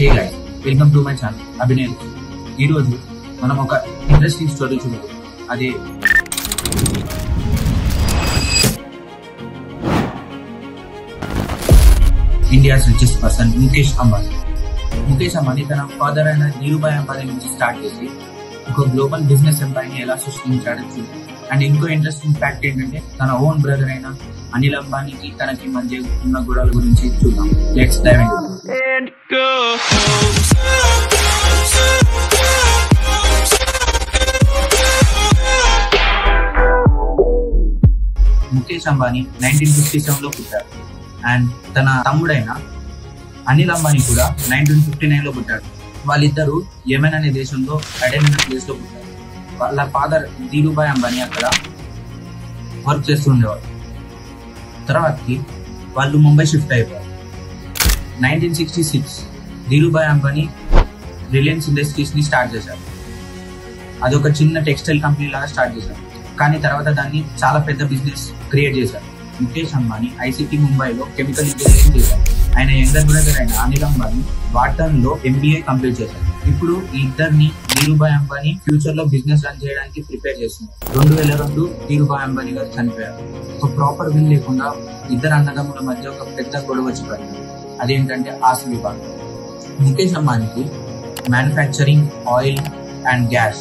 Hey guys, welcome to my channel Abhinay. ఈరోజు మనం ఒక ఇంట్రెస్టింగ్ స్టోరీ చూద్దాం. అదే India's richest person Mukesh Ambani. Mukesh Ambani తన ఫాదర్ అయిన ధీరుభాయ్ అంబానీ నుంచి స్టార్ట్ చేసి ఒక గ్లోబల్ బిజినెస్ ఎంపైర్ని ఎలా సృష్టించాడో చూద్దాం. అండ్ ఇంకో ఇంట్రెస్టింగ్ ఫ్యాక్ట్ ఏంటంటే తన ఓన్ బ్రదర్ అయిన అనిల్ అంబానీకి తనకి మధ్య ఉన్న గొడవల గురించి చూద్దాం. Let's dive into. Mukesh Ambani 1957లో పుట్టాడు. అండ్ తన తమ్ముడైన అనిల్ అంబానీ కూడా 1959లో పుట్టాడు. వాళ్ళిద్దరూ యెమెన్ అనే దేశంలో అడెన్ అనే ప్లేస్ లో పుట్టారు. వాళ్ళ ఫాదర్ ధీరుభాయ్ అంబానీ అక్కడ వర్క్ చేస్తూ ఉండేవాడు. తర్వాతకి వాళ్ళు ముంబై షిఫ్ట్ అయిపోయారు. 1966 ధీరుభాయ్ అంబానీ రిలయన్స్ ఇండస్ట్రీస్ ని స్టార్ట్ చేశారు. అదొక చిన్న టెక్స్టైల్ కంపెనీ లాగా స్టార్ట్ చేశారు. కానీ తర్వాత దాన్ని చాలా పెద్ద బిజినెస్ క్రియేట్ చేశారు. ముఖేష్ అంబానీ ఐసిటి ముంబైలో కెమికల్ ఇంజనీరింగ్ చేశారు. ఆయన యంగర్ బ్రదర్ అయిన అనిల్ అంబానీ వాటన్ లో MBA కంప్లీట్ చేశారు. ఇప్పుడు ఈ ఇద్దరిని ధీరుభాయ్ అంబానీ ఫ్యూచర్ లో బిజినెస్ రన్ చేయడానికి ప్రిపేర్ చేస్తున్నారు. 2002 ధీరుభాయ్ అంబానీ గారు చనిపోయారు. ఒక ప్రాపర్ విల్ లేకుండా ఇద్దరు అన్నదమ్ముల మధ్య ఒక పెద్ద గొడవ వచ్చి పడింది. అదేంటంటే ఆస్తి విభాగం. ముఖేష్ అంబానీకి మ్యానుఫ్యాక్చరింగ్, ఆయిల్ అండ్ గ్యాస్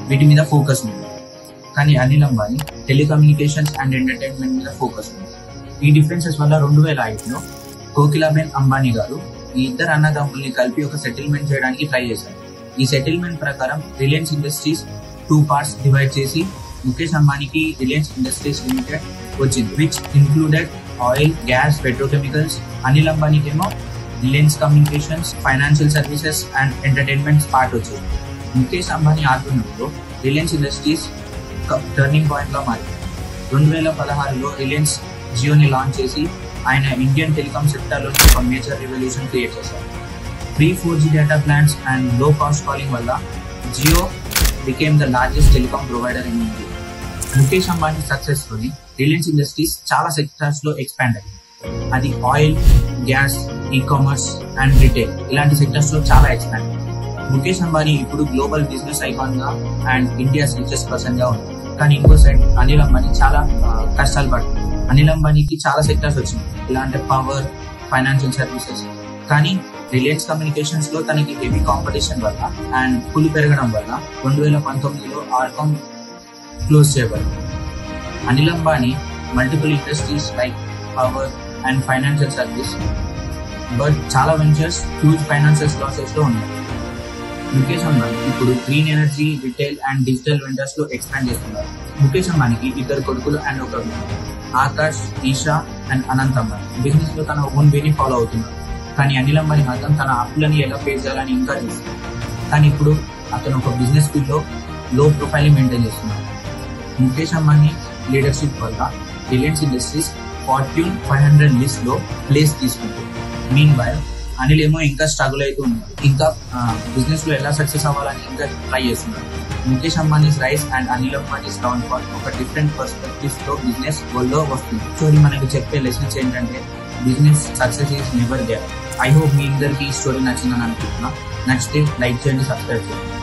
వీటి మీద ఫోకస్ ఉంది. కానీ Anil Ambani telecommunications and entertainment మీద ఫోకస్ ఉంది. ఈ డిఫరెన్సెస్ వల్ల 2005లో కోకిలాబెన్ అంబానీ గారు ఈ ఇద్దరు అన్నదమ్ముల్ని కలిపి ఒక సెటిల్మెంట్ చేయడానికి ట్రై చేశారు. ఈ సెటిల్మెంట్ ప్రకారం రిలయన్స్ ఇండస్ట్రీస్ 2 parts డివైడ్ చేసి ముఖేష్ అంబానీకి రిలయన్స్ ఇండస్ట్రీస్ లిమిటెడ్ వచ్చింది, which included oil, gas, petrochemicals. Anil అంబానీకి ఏమో Reliance communications, financial services and entertainment part వచ్చింది. ముఖేష్ అంబానీ ఆధ్వర్యంలో రిలయన్స్ ఇండస్ట్రీస్ టర్నింగ్ పాయింట్ గా మారింది. 2016లో రిలయన్స్ జియోని లాంచ్ చేసి ఆయన ఇండియన్ టెలికాం సెక్టర్ లో ఒక మేజర్ రెవల్యూషన్ క్రియేట్ చేశారు. Free 4G data plans and low cost calling వల్ల Jio became the largest telecom provider in India. Mukesh Ambani success తోని రిలయన్స్ ఇండస్ట్రీస్ చాలా సెక్టర్స్ లో ఎక్స్పాండ్ అయింది. అది oil, gas, e-commerce and retail ఇలాంటి సెక్టర్స్ లో చాలా ఎక్స్పాండ్ అయింది. ముఖేష్ అంబానీ ఇప్పుడు గ్లోబల్ బిజినెస్ ఐకాన్ గా అండ్ ఇండియాస్ రిచెస్ట్ పర్సన్ గా ఉంది. కానీ ఇంకో సైడ్ అనిల్ అంబానీ చాలా కష్టాలు పడుతుంది. అనిల్ అంబానీకి చాలా సెక్టర్స్ వచ్చింది, ఇలా అంటే పవర్, ఫైనాన్షియల్ సర్వీసెస్. కానీ రిలయన్స్ కమ్యూనికేషన్స్ లో తనకి హెవీ కాంపిటీషన్ వల్ల అండ్ పులి పెరగడం వల్ల 2019లో ఆర్కామ్ క్లోజ్ చేయబడింది. Anil Ambani multiple industries like power and financial service, but చాలా వెంచర్స్ హ్యూజ్ ఫైనాన్షియల్ లాసెస్ లో ఉన్నాయి. ముఖేష్ అంబానీ ఇప్పుడు green energy, retail and digital vendors లో ఎక్స్పాండ్ చేస్తున్నారు. ముఖేష్ అంబానీకి 2 కొడుకులు అండ్ ఒక ఆకాష్, ఈషా అండ్ అనంత్ అంబానీ. బిజినెస్ లో తన ఓన్ వేని ఫాలో అవుతున్నారు. కానీ అనిల్ అంబానీ మాత్రం తన అప్పులని ఎలా ఫేస్ చేయాలని ఇంకా చూస్తున్నారు. కానీ ఇప్పుడు అతను ఒక బిజినెస్ ఫీల్డ్ లో లో ప్రొఫైల్ మెయింటైన్ చేస్తున్నారు. ముఖేష్ అంబానీ లీడర్షిప్ వల్ల రిలయన్స్ ఇండస్ట్రీస్ ఫార్చ్యూన్ 500 లిస్ట్ లో ప్లేస్ తీసుకుంటుంది. మీన్ వైల్ అనిల్ ఏమో ఇంకా స్ట్రగుల్ అవుతూ ఉన్నారు. ఇంకా బిజినెస్ లో ఎలా సక్సెస్ అవ్వాలని ఇంకా ట్రై చేస్తున్నారు. Mukesh Ambani's rise and Anil Ambani's downfall ఒక డిఫరెంట్ పర్స్పెక్టివ్స్ తో బిజినెస్ వరల్డ్ లో వస్తుంది. స్టోరీ మనకి చెప్పే లెసన్స్ ఏంటంటే business success is never there. I hope మీ అందరికి ఈ స్టోరీ నచ్చిందని అనుకుంటున్నా. నచ్చితే లైక్ చేయండి, సబ్స్క్రైబ్ చేయండి.